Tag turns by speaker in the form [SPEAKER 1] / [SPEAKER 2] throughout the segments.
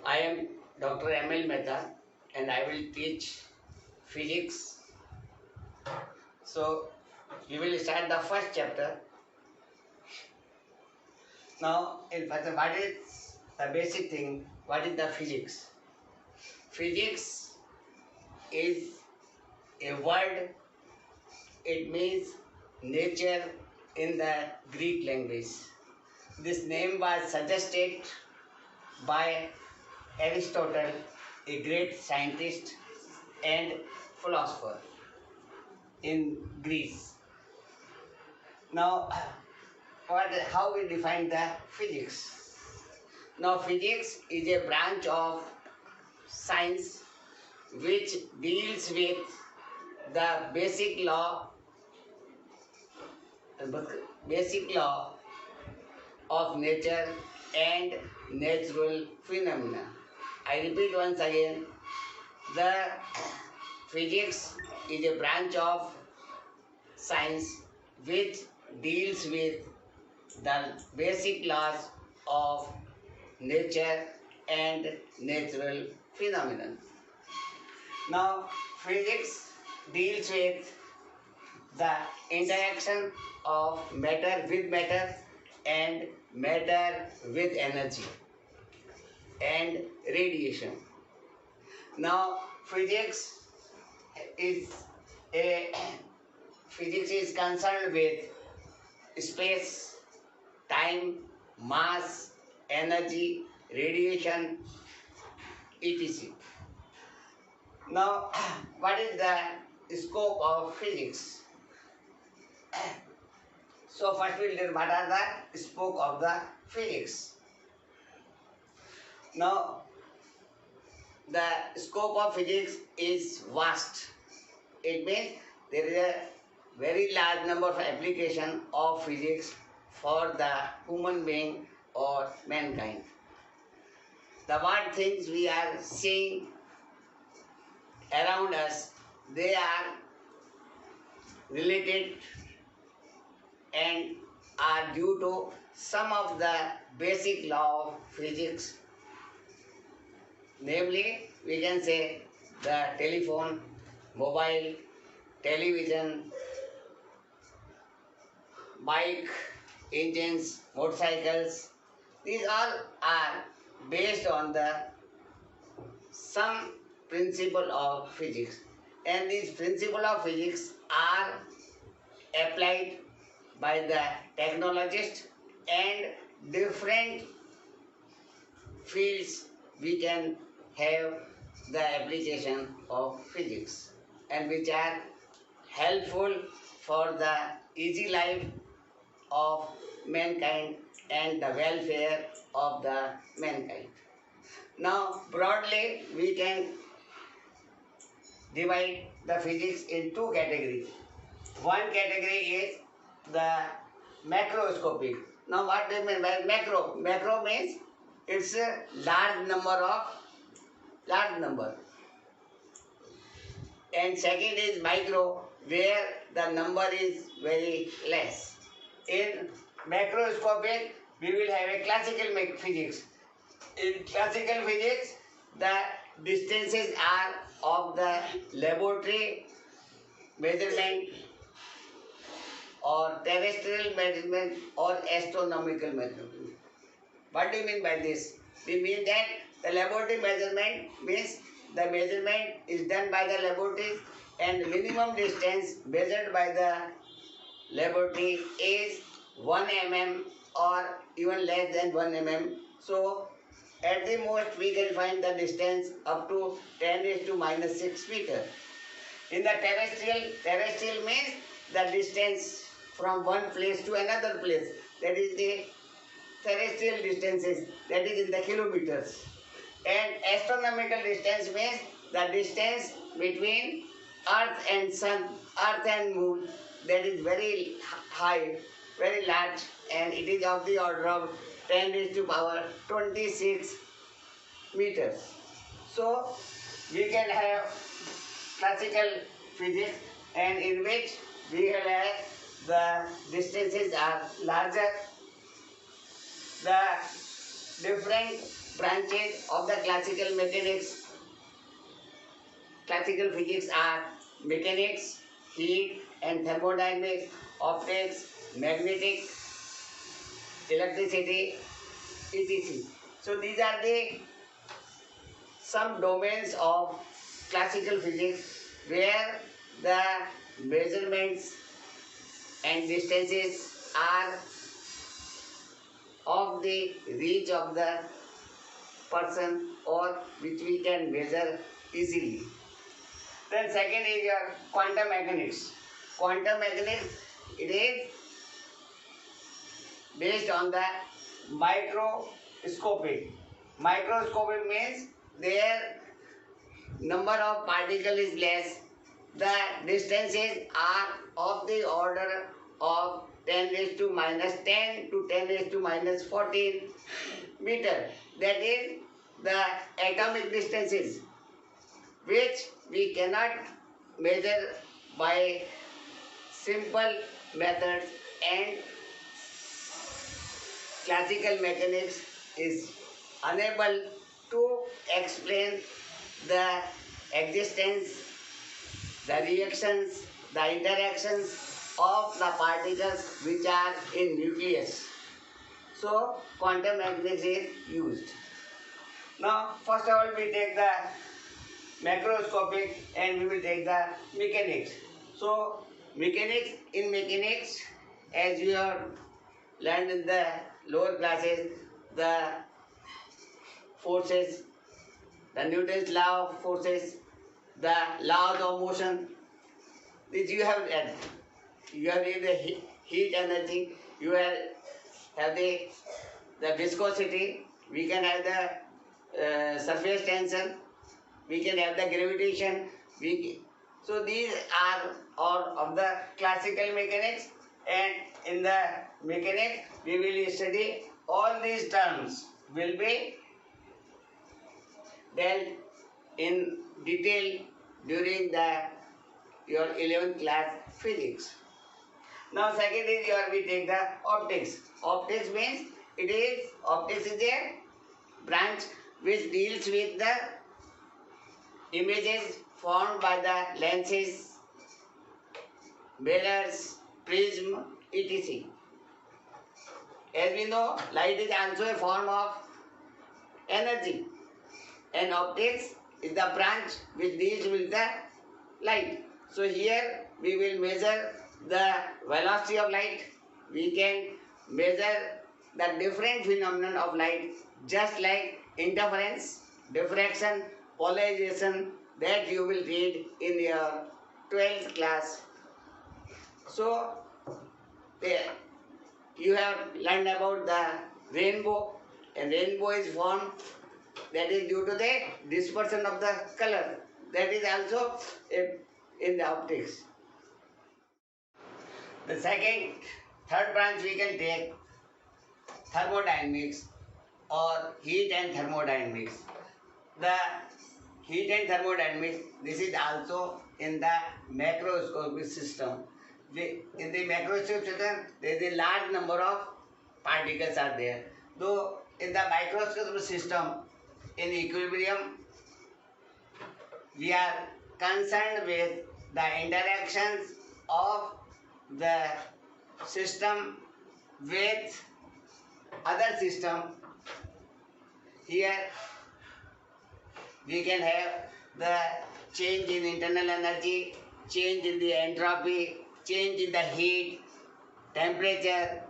[SPEAKER 1] I am Dr. M.L. Mehta and I will teach physics. So, we will start the first chapter. Now, what is the basic thing? What is the physics? Physics is a word, it means nature in the Greek language. This name was suggested by Aristotle, a great scientist and philosopher in Greece. Now, how we define the physics? Now, physics is a branch of science which deals with the basic law of nature and natural phenomena. I repeat once again, the physics is a branch of science which deals with the basic laws of nature and natural phenomena. Now, physics deals with the interaction of matter with matter and matter with energy and radiation. Now, physics is concerned with space, time, mass, energy, radiation, etc. Now, what is the scope of physics? So, first we will learn what are the scope of the physics. Now, the scope of physics is vast. It means there is a very large number of application of physics for the human being or mankind. The what things we are seeing around us, they are related and are due to some of the basic law of physics. Namely, we can say the telephone, mobile, television, bike, engines, motorcycles. These all are based on some principle of physics, and these principles of physics are applied by the technologists, and different fields we can have the application of physics, and which are helpful for the easy life of mankind and the welfare of the mankind. Now, broadly, we can divide the physics in two categories. One category is the macroscopic. Now, what do you mean by macro? Macro means it's a large number. And second is micro, where the number is very less. In macroscopic, we will have a classical physics. In classical physics, the distances are of the laboratory measurement or terrestrial measurement or astronomical measurement. What do you mean by this? We mean that the laboratory measurement means the measurement is done by the laboratories, and minimum distance measured by the laboratory is 1 mm or even less than 1 mm. So, at the most we can find the distance up to 10 raised to minus 6 meter. In the terrestrial means the distance from one place to another place. That is the terrestrial distances, that is in the kilometers. And astronomical distance means the distance between Earth and Sun, Earth and Moon, that is very high, very large, and it is of the order of 10 raised to power 26 meters. So, we can have classical physics, and in which we have the distances are larger, the different branches of the classical mechanics, classical physics are mechanics, heat and thermodynamics, optics, magnetic, electricity, etc. So these are the some domains of classical physics where the measurements and distances are of the reach of the person or which we can measure easily. Then second is your quantum mechanics. Quantum mechanics, it is based on the microscopic. Microscopic means their number of particles is less. The distances are of the order of 10 raised to minus 10 to 10 raised to minus 14 meter. That is the atomic distances which we cannot measure by simple methods, and classical mechanics is unable to explain the existence, the reactions, the interactions of the particles which are in nucleus. So quantum mechanics is used. Now first of all we take the macroscopic and we will take the mechanics. So in mechanics, as you have learned in the lower classes, the forces, the Newton's law of forces, the laws of motion, this you have read. You have read the heat energy, you have the viscosity, we can have the surface tension, we can have the gravitation. So these are all of the classical mechanics, and in the mechanics we will study all these terms will be dealt in detail during your 11th class physics. Now second is we take the optics. Optics means optics is a branch which deals with the images formed by the lenses, mirrors, prism, etc. As we know, light is also a form of energy, and optics is the branch which deals with the light. So here we will measure the velocity of light. We can measure the different phenomenon of light, just like interference, diffraction, polarization, that you will read in your 12th class. So you have learned about the rainbow, and rainbow is formed, that is due to the dispersion of the color. That is also in the optics. The third branch we can take thermodynamics or heat and thermodynamics. The heat and thermodynamics, this is also in the macroscopic system. In the macroscopic system, there is a large number of particles are there. Though in the microscopic system, in equilibrium, we are concerned with the interactions of the system with other system. Here we can have the change in internal energy, change in the entropy, change in the heat, temperature.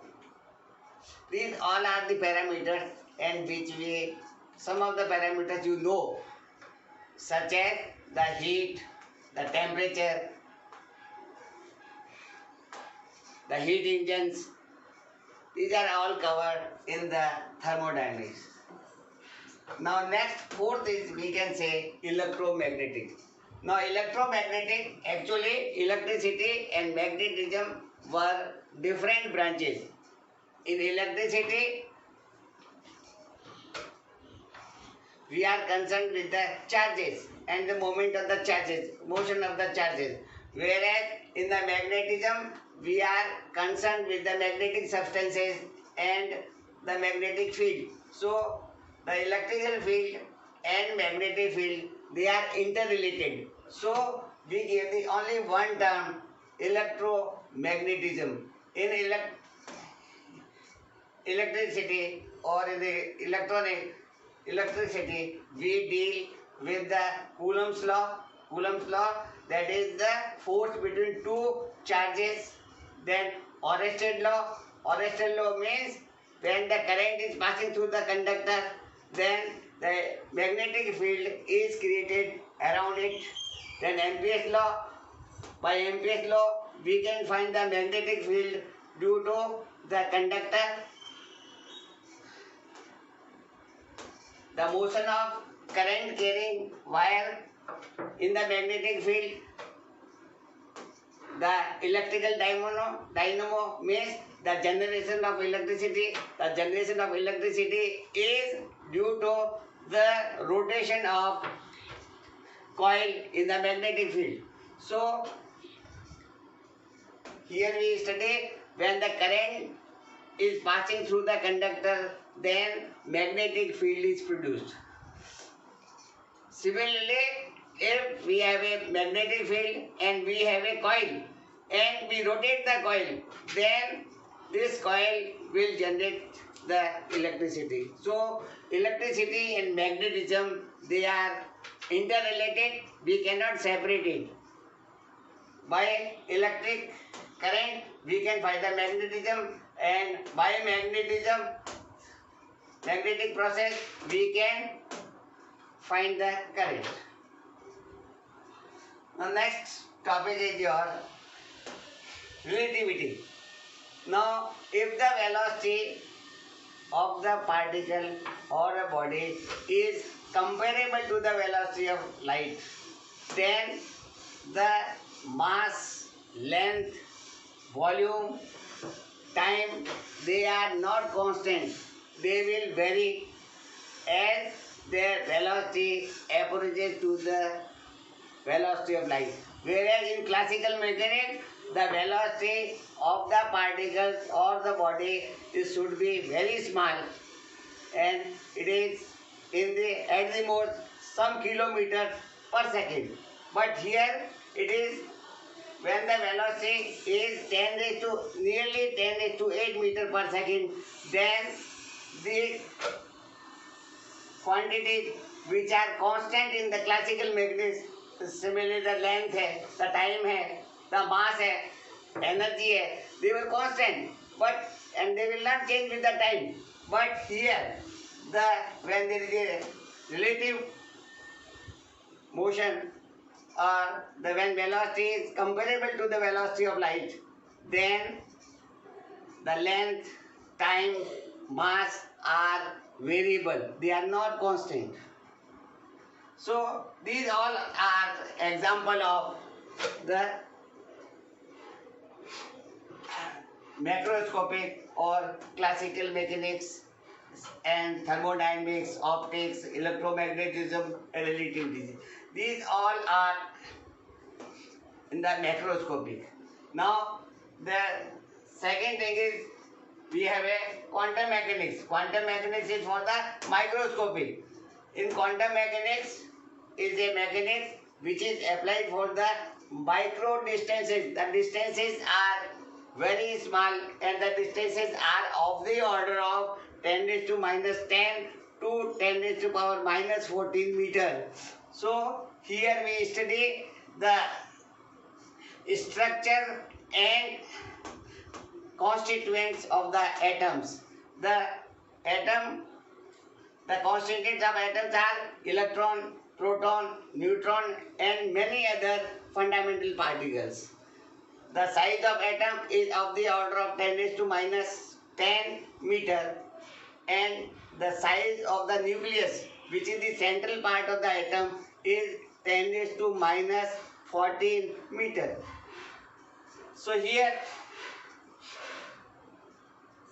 [SPEAKER 1] These all are the parameters, and some of the parameters you know, such as the heat, the temperature, the heat engines. These are all covered in the thermodynamics. Now fourth is, we can say, electromagnetic. Now electromagnetic, actually electricity and magnetism were different branches. In electricity, we are concerned with the charges and the movement of the charges, motion of the charges. Whereas in the magnetism, we are concerned with the magnetic substances and the magnetic field. So the electrical field and magnetic field, they are interrelated. So we give the only one term, electromagnetism. In electricity or in the electricity, we deal with the Coulomb's law. Coulomb's law, that is the force between two charges. Then Oersted law. Oersted law means when the current is passing through the conductor, then the magnetic field is created around it. Then Ampere's law. By Ampere's law, we can find the magnetic field due to the conductor. The motion of current carrying wire in the magnetic field. The electrical dynamo means the generation of electricity. The generation of electricity is due to the rotation of coil in the magnetic field. So, here we study when the current is passing through the conductor, then magnetic field is produced. Similarly, if we have a magnetic field and we have a coil and we rotate the coil, then this coil will generate the electricity. So, electricity and magnetism, they are interrelated. We cannot separate it. By electric current, we can find the magnetism, and by magnetic process, we can find the current. Now next topic is your relativity. Now if the velocity of the particle or a body is comparable to the velocity of light, then the mass, length, volume, time, they are not constant. They will vary as their velocity approaches to the velocity of light. Whereas in classical mechanics, the velocity of the particles or the body should be very small, and it is at the most some kilometer per second. But here it is when the velocity is nearly 10⁸ meter per second, then the quantities which are constant in the classical mechanics, similarly the length है, the time है, the mass है, energy है, they were constant, and they will not change with the time. But here, when there is a relative motion, or when velocity is comparable to the velocity of light, then the length, time, mass are variable. They are not constant. So these all are example of the macroscopic or classical mechanics and thermodynamics, optics, electromagnetism, and relativity. These all are in the macroscopic. Now the second thing is we have a quantum mechanics. Quantum mechanics is for the microscopic. In quantum mechanics is a mechanics which is applied for the micro distances. The distances are very small and the distances are of the order of 10⁻⁻10 to 10⁻⁻14 meter. So here we study the structure and constituents of the atoms. The constituents of atoms are electron, proton, neutron, and many other fundamental particles. The size of atom is of the order of 10⁻⁻10 meter, and the size of the nucleus, which is the central part of the atom, is 10⁻⁻14 meter. So here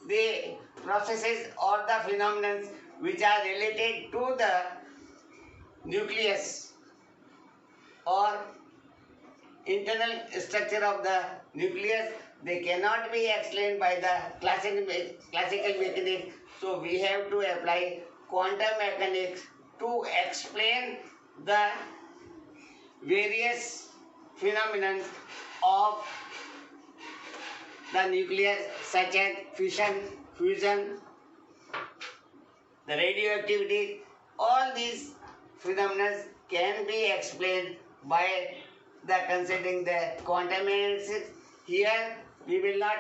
[SPEAKER 1] the processes or the phenomena which are related to the nucleus or internal structure of the nucleus, they cannot be explained by the classical mechanics. So we have to apply quantum mechanics to explain the various phenomena of the nucleus, such as fission, fusion, the radioactivity. All these phenomena can be explained by the considering the quantum analysis. Here we will not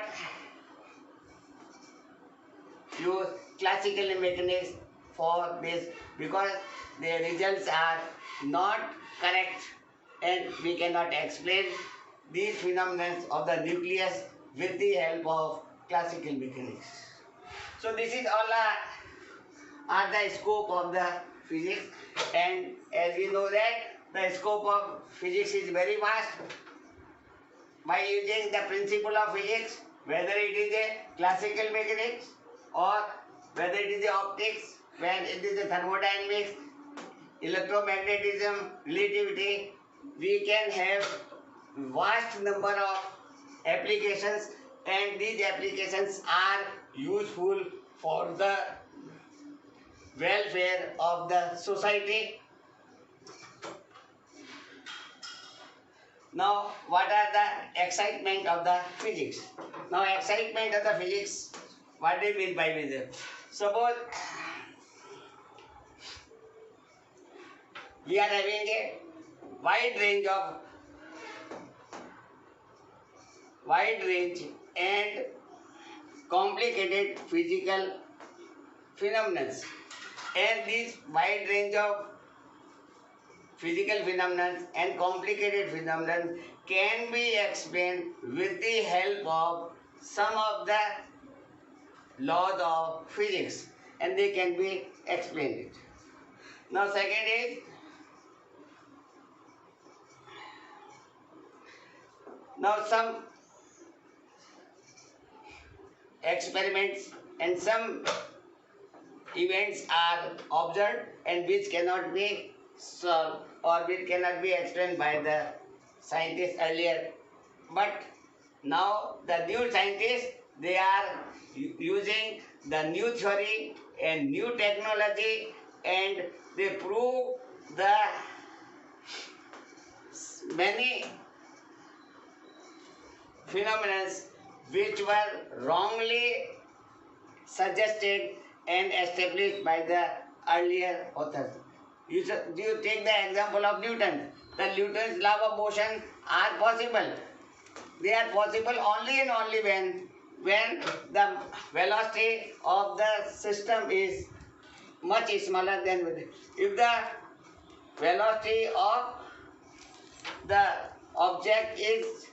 [SPEAKER 1] use classical mechanics for this because the results are not correct and we cannot explain these phenomena of the nucleus with the help of classical mechanics. So this is all are the scope of the physics, and as we know that the scope of physics is very vast. By using the principle of physics, whether it is a classical mechanics or whether it is the optics, when it is the thermodynamics, electromagnetism, relativity, we can have vast number of applications, and these applications are useful for the welfare of the society. Now, what are the excitement of the physics? Now, excitement of the physics, what do you mean by this? Suppose we are having a wide range and complicated physical phenomena, and this wide range of physical phenomena and complicated phenomena can be explained with the help of some of the laws of physics, and they can be explained. Now, second is some experiments and some events are observed and which cannot be solved or which cannot be explained by the scientists earlier. But now the new scientists, they are using the new theory and new technology, and they prove the many phenomena which were wrongly suggested and established by the earlier authors. You take the example of Newton. The Newton's law of motion are possible. They are possible only and only when the velocity of the system is much smaller than if the velocity of the object is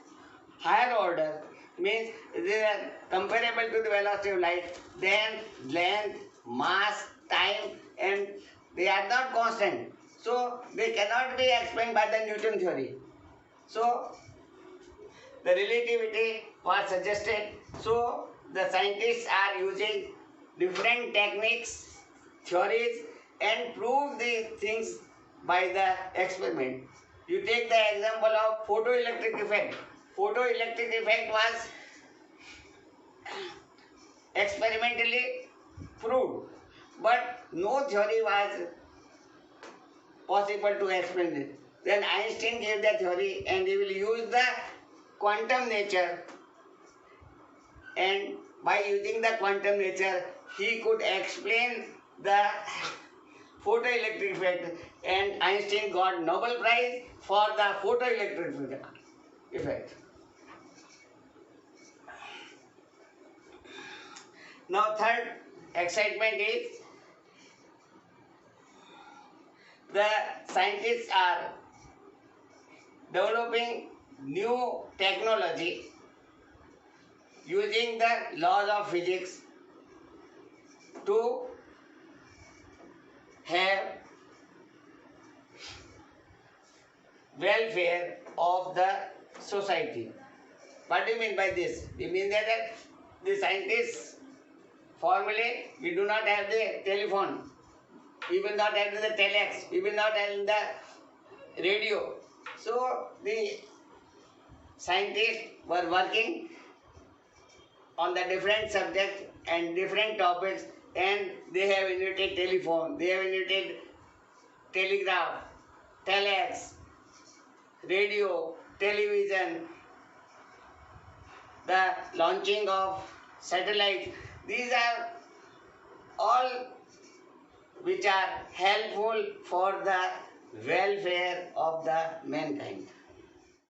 [SPEAKER 1] higher order, means they are comparable to the velocity of light, then length, mass, time, and they are not constant. So they cannot be explained by the Newton theory. So the relativity was suggested. So the scientists are using different techniques, theories, and prove these things by the experiment. You take the example of photoelectric effect. Photoelectric effect was experimentally proved, but no theory was possible to explain it. Then Einstein gave the theory, and he will use the quantum nature, and by using the quantum nature, he could explain the photoelectric effect, and Einstein got Nobel Prize for the photoelectric effect. Now, third excitement is the scientists are developing new technology using the laws of physics to have welfare of the society. What do you mean by this? We mean that the scientists formerly, we do not have the telephone, we will not have the telex, we will not have the radio. So the scientists were working on the different subjects and different topics, and they have invented telephone, they have invented telegraph, telex, radio, television, the launching of satellites. These are all which are helpful for the welfare of the mankind.